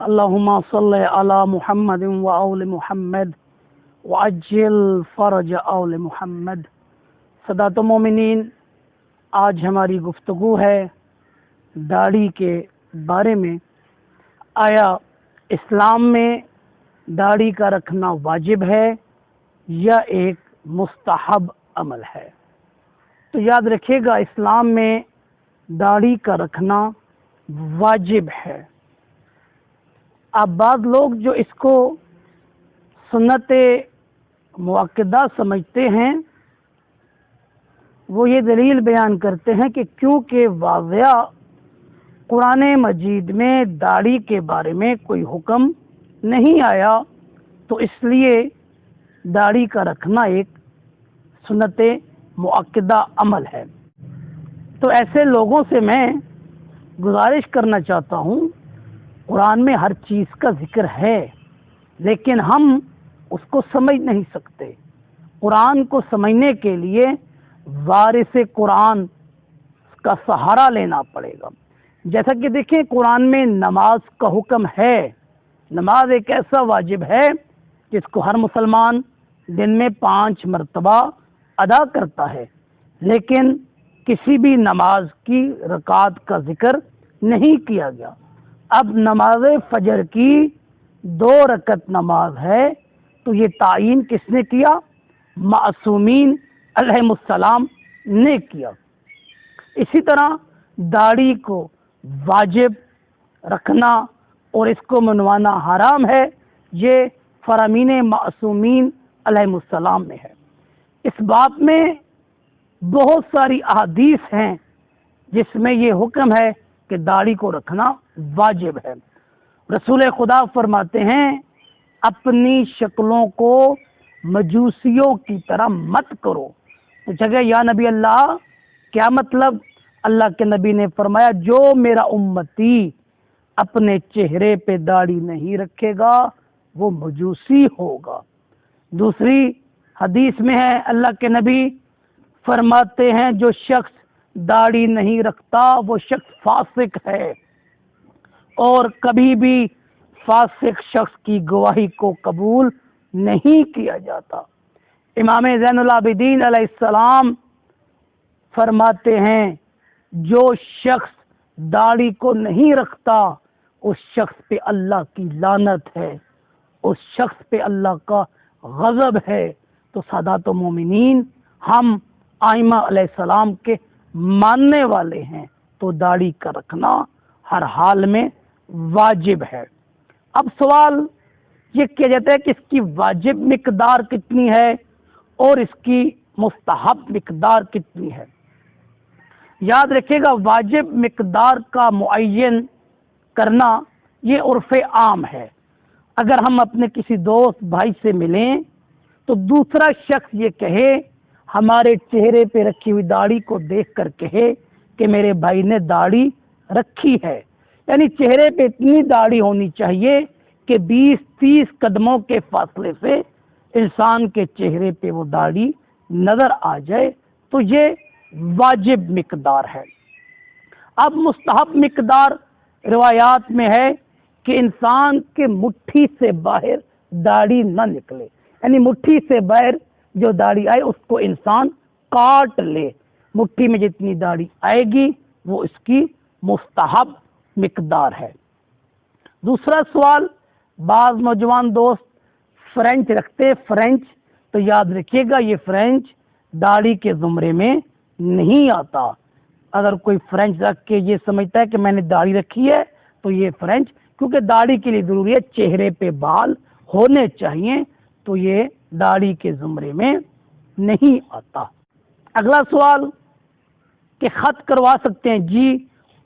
اللهم صل على محمد وآل محمد وعجل فرج آل محمد۔ سادات مومنین، آج ہماری گفتگو ہے داڑھی کے بارے میں۔ آیا اسلام میں داڑھی کا رکھنا واجب ہے یا ایک مستحب عمل ہے؟ تو یاد رکھیے گا، اسلام میں داڑھی کا رکھنا واجب ہے۔ اب بعض لوگ جو اس کو سنت مؤکدہ سمجھتے ہیں، وہ یہ دلیل بیان کرتے ہیں کہ کیونکہ واضح قرآن مجید میں داڑھی کے بارے میں کوئی حکم نہیں آیا، تو اس لیے داڑھی کا رکھنا ایک سنت مؤکدہ عمل ہے۔ تو ایسے لوگوں سے میں گزارش کرنا چاہتا ہوں، قرآن میں ہر چیز کا ذکر ہے لیکن ہم اس کو سمجھ نہیں سکتے۔ قرآن کو سمجھنے کے لیے وارث قرآن کا سہارا لینا پڑے گا۔ جیسا کہ دیکھیں، قرآن میں نماز کا حکم ہے۔ نماز ایک ایسا واجب ہے جس کو ہر مسلمان دن میں 5 مرتبہ ادا کرتا ہے، لیکن کسی بھی نماز کی رکعت کا ذکر نہیں کیا گیا۔ اب نماز فجر کی 2 رکعت نماز ہے، تو یہ تعین کس نے کیا؟ معصومین علیہ السلام نے کیا۔ اسی طرح داڑھی کو واجب رکھنا اور اس کو منوانا حرام ہے، یہ فرامین معصومین علیہ السلام میں ہے۔ اس بات میں بہت ساری احادیث ہیں جس میں یہ حکم ہے کہ داڑھی کو رکھنا واجب ہے۔ رسول خدا فرماتے ہیں، اپنی شکلوں کو مجوسیوں کی طرح مت کرو۔ پوچھا گیا، یا نبی اللہ کیا مطلب؟ اللہ کے نبی نے فرمایا، جو میرا امتی اپنے چہرے پہ داڑھی نہیں رکھے گا وہ مجوسی ہوگا۔ دوسری حدیث میں ہے، اللہ کے نبی فرماتے ہیں، جو شخص داڑھی نہیں رکھتا وہ شخص فاسق ہے، اور کبھی بھی فاسق شخص کی گواہی کو قبول نہیں کیا جاتا۔ امام زین العابدین علیہ السلام فرماتے ہیں، جو شخص داڑھی کو نہیں رکھتا اس شخص پہ اللہ کی لعنت ہے، اس شخص پہ اللہ کا غضب ہے۔ تو سادات و مومنین، ہم ائمہ علیہ السلام کے ماننے والے ہیں، تو داڑھی کا رکھنا ہر حال میں واجب ہے۔ اب سوال یہ کیا جاتا ہے کہ اس کی واجب مقدار کتنی ہے اور اس کی مستحب مقدار کتنی ہے؟ یاد رکھیے گا، واجب مقدار کا معین کرنا یہ عرف عام ہے۔ اگر ہم اپنے کسی دوست بھائی سے ملیں تو دوسرا شخص یہ کہے، ہمارے چہرے پہ رکھی ہوئی داڑھی کو دیکھ کر کہے کہ میرے بھائی نے داڑھی رکھی ہے، یعنی چہرے پہ اتنی داڑھی ہونی چاہیے کہ 20-30 قدموں کے فاصلے سے انسان کے چہرے پہ وہ داڑھی نظر آ جائے، تو یہ واجب مقدار ہے۔ اب مستحب مقدار روایات میں ہے کہ انسان کے مٹھی سے باہر داڑھی نہ نکلے، یعنی مٹھی سے باہر جو داڑھی آئے اس کو انسان کاٹ لے۔ مٹھی میں جتنی داڑھی آئے گی وہ اس کی مستحب مقدار ہے۔ دوسرا سوال، بعض نوجوان دوست فرینچ رکھتے، فرینچ، تو یاد رکھیے گا یہ فرینچ داڑھی کے زمرے میں نہیں آتا۔ اگر کوئی فرینچ رکھ کے یہ سمجھتا ہے کہ میں نے داڑھی رکھی ہے تو یہ فرینچ، کیونکہ داڑھی کے لیے ضروری ہے چہرے پہ بال ہونے چاہیے، تو یہ داڑھی کے زمرے میں نہیں آتا۔ اگلا سوال کہ خط کروا سکتے ہیں؟ جی،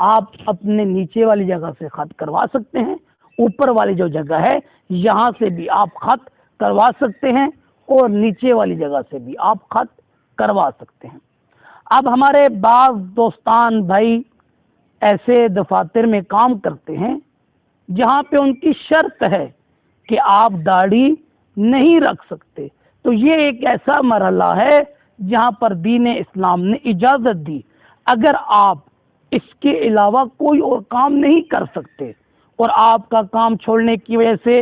آپ اپنے نیچے والی جگہ سے خط کروا سکتے ہیں، اوپر والی جو جگہ ہے یہاں سے بھی آپ خط کروا سکتے ہیں، اور نیچے والی جگہ سے بھی آپ خط کروا سکتے ہیں۔ اب ہمارے بعض دوستان بھائی ایسے دفاتر میں کام کرتے ہیں جہاں پہ ان کی شرط ہے کہ آپ داڑھی نہیں رکھ سکتے، تو یہ ایک ایسا مرحلہ ہے جہاں پر دین اسلام نے اجازت دی۔ اگر آپ اس کے علاوہ کوئی اور کام نہیں کر سکتے اور آپ کا کام چھوڑنے کی وجہ سے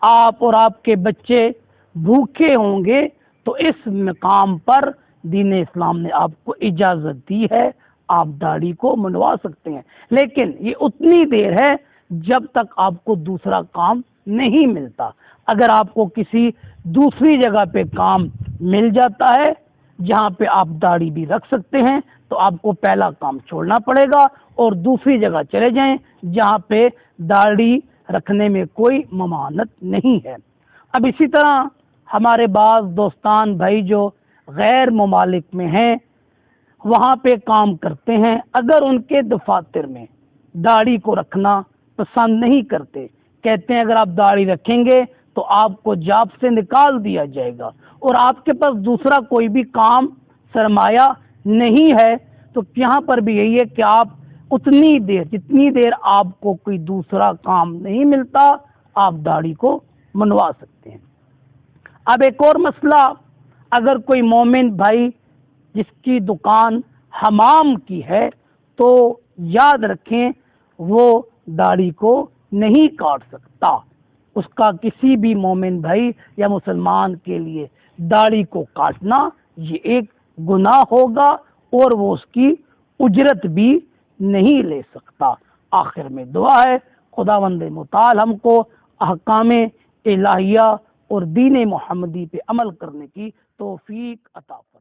آپ اور آپ کے بچے بھوکے ہوں گے، تو اس مقام پر دین اسلام نے آپ کو اجازت دی ہے، آپ داڑھی کو منڈوا سکتے ہیں، لیکن یہ اتنی دیر ہے جب تک آپ کو دوسرا کام نہیں ملتا۔ اگر آپ کو کسی دوسری جگہ پہ کام مل جاتا ہے جہاں پہ آپ داڑھی بھی رکھ سکتے ہیں، تو آپ کو پہلا کام چھوڑنا پڑے گا اور دوسری جگہ چلے جائیں جہاں پہ داڑھی رکھنے میں کوئی ممانعت نہیں ہے۔ اب اسی طرح ہمارے بعض دوستان بھائی جو غیر ممالک میں ہیں، وہاں پہ کام کرتے ہیں، اگر ان کے دفاتر میں داڑھی کو رکھنا پسند نہیں کرتے، کہتے ہیں اگر آپ داڑھی رکھیں گے تو آپ کو جاب سے نکال دیا جائے گا اور آپ کے پاس دوسرا کوئی بھی کام سرمایہ نہیں ہے، تو یہاں پر بھی یہی ہے کہ آپ اتنی دیر جتنی دیر آپ کو کوئی دوسرا کام نہیں ملتا، آپ داڑھی کو منڈوا سکتے ہیں۔ اب ایک اور مسئلہ، اگر کوئی مومن بھائی جس کی دکان حمام کی ہے، تو یاد رکھیں وہ داڑھی کو نہیں کاٹ سکتا۔ اس کا کسی بھی مومن بھائی یا مسلمان کے لیے داڑھی کو کاٹنا یہ ایک گناہ ہوگا اور وہ اس کی اجرت بھی نہیں لے سکتا۔ آخر میں دعا ہے خداوند متعال ہم کو احکام الہیہ اور دین محمدی پہ عمل کرنے کی توفیق عطا فرمائے۔